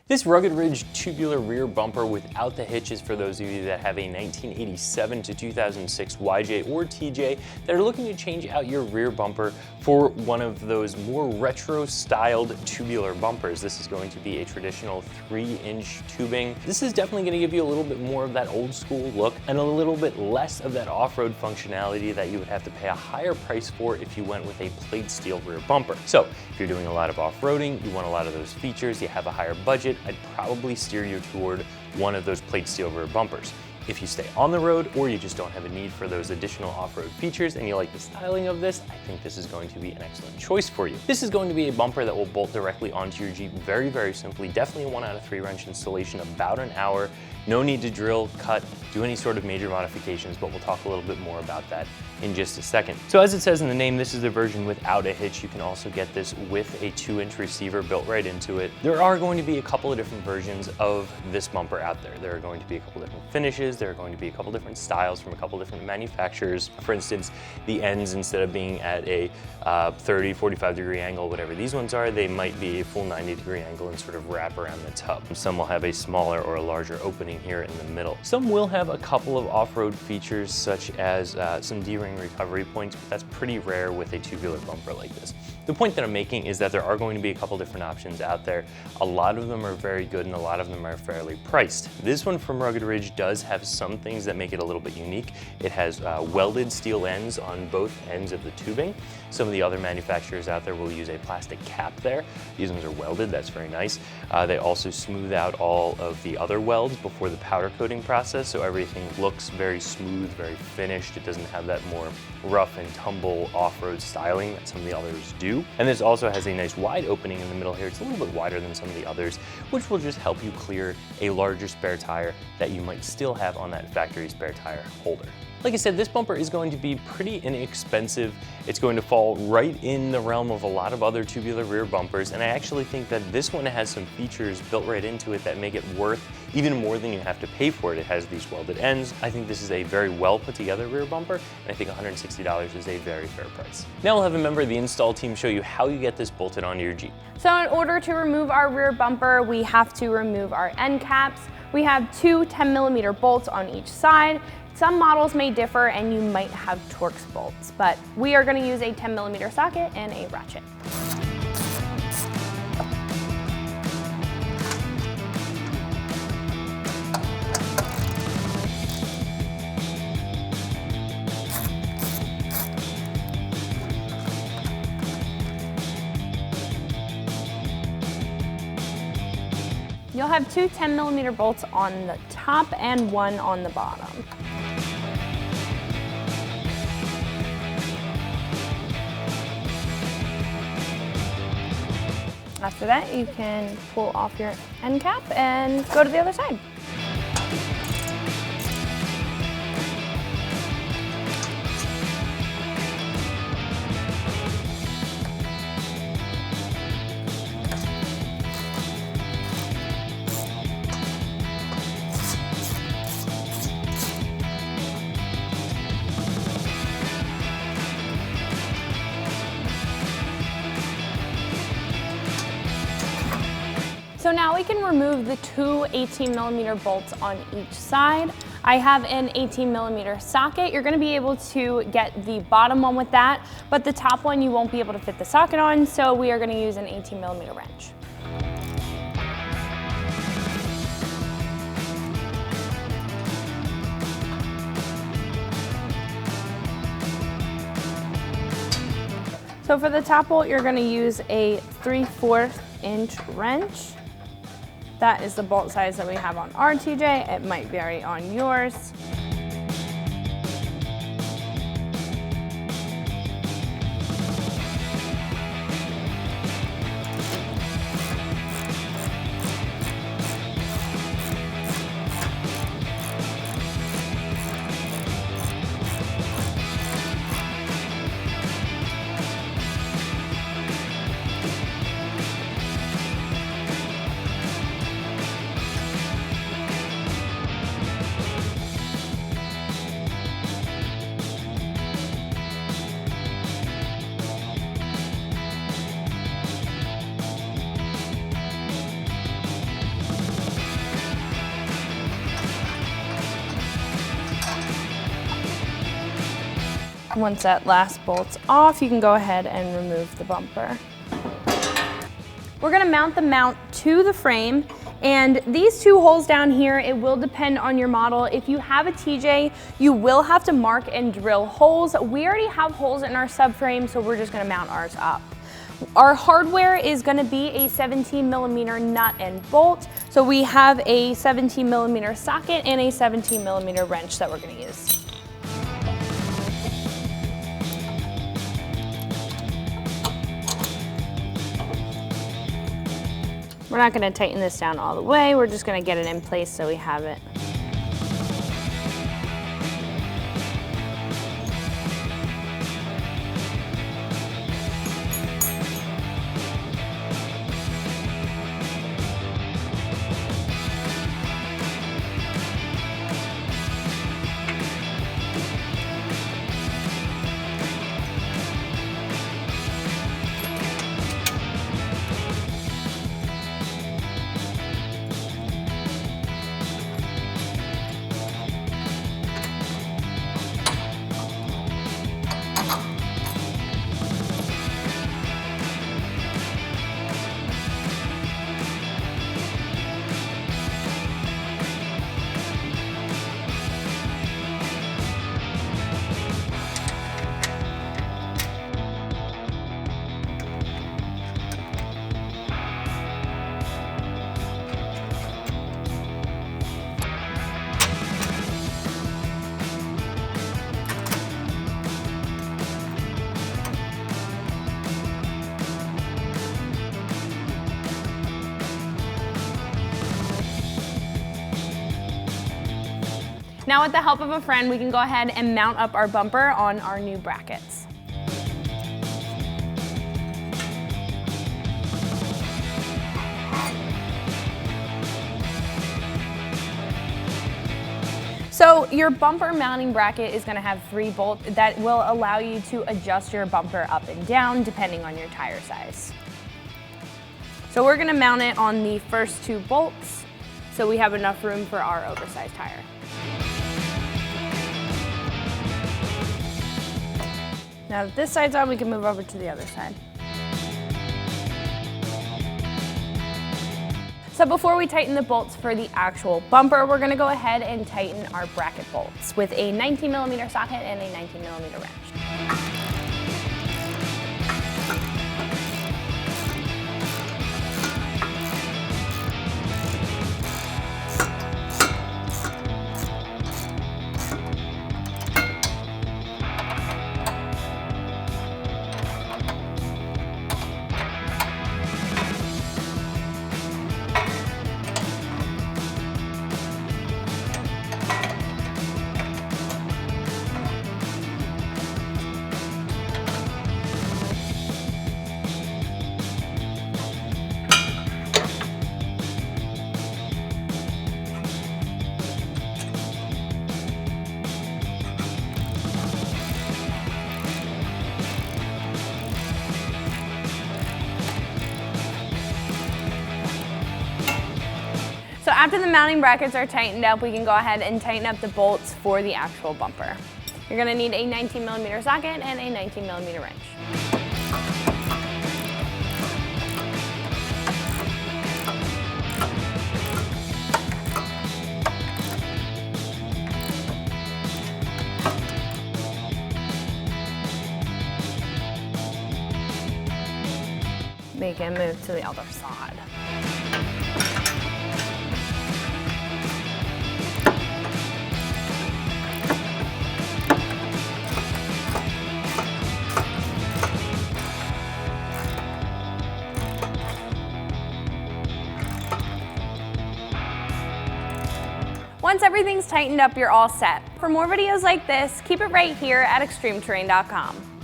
This Rugged Ridge tubular rear bumper without the hitch is for those of you that have a 1987 to 2006 YJ or TJ that are looking to change out your rear bumper for one of those more retro styled tubular bumpers. This is going to be a traditional 3-inch tubing. This is definitely going to give you a little bit more of that old school look and a little bit less of that off-road functionality that you would have to pay a higher price for if you went with a plate steel rear bumper. So if you're doing a lot of off-roading, you want a lot of those features, you have a higher budget, I'd probably steer you toward one of those plate steel rear bumpers. If you stay on the road or you just don't have a need for those additional off-road features and you like the styling of this, I think this is going to be an excellent choice for you. This is going to be a bumper that will bolt directly onto your Jeep very, very simply. Definitely a 1 out of 3 wrench installation, about an hour. No need to drill, cut, do any sort of major modifications, but we'll talk a little bit more about that in just a second. So as it says in the name, this is the version without a hitch. You can also get this with a 2-inch receiver built right into it. There are going to be a couple of different versions of this bumper out there. There are going to be a couple different finishes. There are going to be a couple different styles from a couple different manufacturers. For instance, the ends, instead of being at a 30, 45 degree angle, whatever these ones are, they might be a full 90 degree angle and sort of wrap around the tub. Some will have a smaller or a larger opening here in the middle. Some will have a couple of off-road features such as some D-ring recovery points, but that's pretty rare with a tubular bumper like this. The point that I'm making is that there are going to be a couple different options out there. A lot of them are very good and a lot of them are fairly priced. This one from Rugged Ridge does have some things that make it a little bit unique. It has welded steel ends on both ends of the tubing. Some of the other manufacturers out there will use a plastic cap there. These ones are welded, that's very nice. They also smooth out all of the other welds before the powder coating process, so everything looks very smooth, very finished. It doesn't have that more rough and tumble off-road styling that some of the others do. And this also has a nice wide opening in the middle here. It's a little bit wider than some of the others, which will just help you clear a larger spare tire that you might still have on that factory spare tire holder. Like I said, this bumper is going to be pretty inexpensive. It's going to fall right in the realm of a lot of other tubular rear bumpers, and I actually think that this one has some features built right into it that make it worth even more than you have to pay for it. It has these welded ends. I think this is a very well put together rear bumper, and I think $160 is a very fair price. Now we'll have a member of the install team show you how you get this bolted onto your Jeep. So in order to remove our rear bumper, we have to remove our end caps. We have 2 10mm bolts on each side. Some models may differ and you might have Torx bolts, but we are going to use a 10mm socket and a ratchet. You'll have 2 10mm bolts on the top and 1 on the bottom. After that, you can pull off your end cap and go to the other side. So now we can remove the 2 18mm bolts on each side. I have an 18mm socket. You're gonna be able to get the bottom one with that, but the top one you won't be able to fit the socket on, so we are gonna use an 18mm wrench. So for the top bolt, you're gonna use a 3/4 inch wrench. That is the bolt size that we have on our TJ. It might vary on yours. Once that last bolt's off, you can go ahead and remove the bumper. We're gonna mount the mount to the frame, and these two holes down here, it will depend on your model. If you have a TJ, you will have to mark and drill holes. We already have holes in our subframe, so we're just gonna mount ours up. Our hardware is gonna be a 17mm nut and bolt. So we have a 17mm socket and a 17mm wrench that we're gonna use. We're not gonna tighten this down all the way. We're just gonna get it in place so we have it. Now with the help of a friend, we can go ahead and mount up our bumper on our new brackets. So your bumper mounting bracket is gonna have 3 bolts that will allow you to adjust your bumper up and down depending on your tire size. So we're gonna mount it on the first 2 bolts so we have enough room for our oversized tire. Now that this side's on, we can move over to the other side. So before we tighten the bolts for the actual bumper, we're gonna go ahead and tighten our bracket bolts with a 19mm socket and a 19mm wrench. So after the mounting brackets are tightened up, we can go ahead and tighten up the bolts for the actual bumper. You're gonna need a 19mm socket and a 19mm wrench. We can move to the other side. Once everything's tightened up, you're all set. For more videos like this, keep it right here at ExtremeTerrain.com.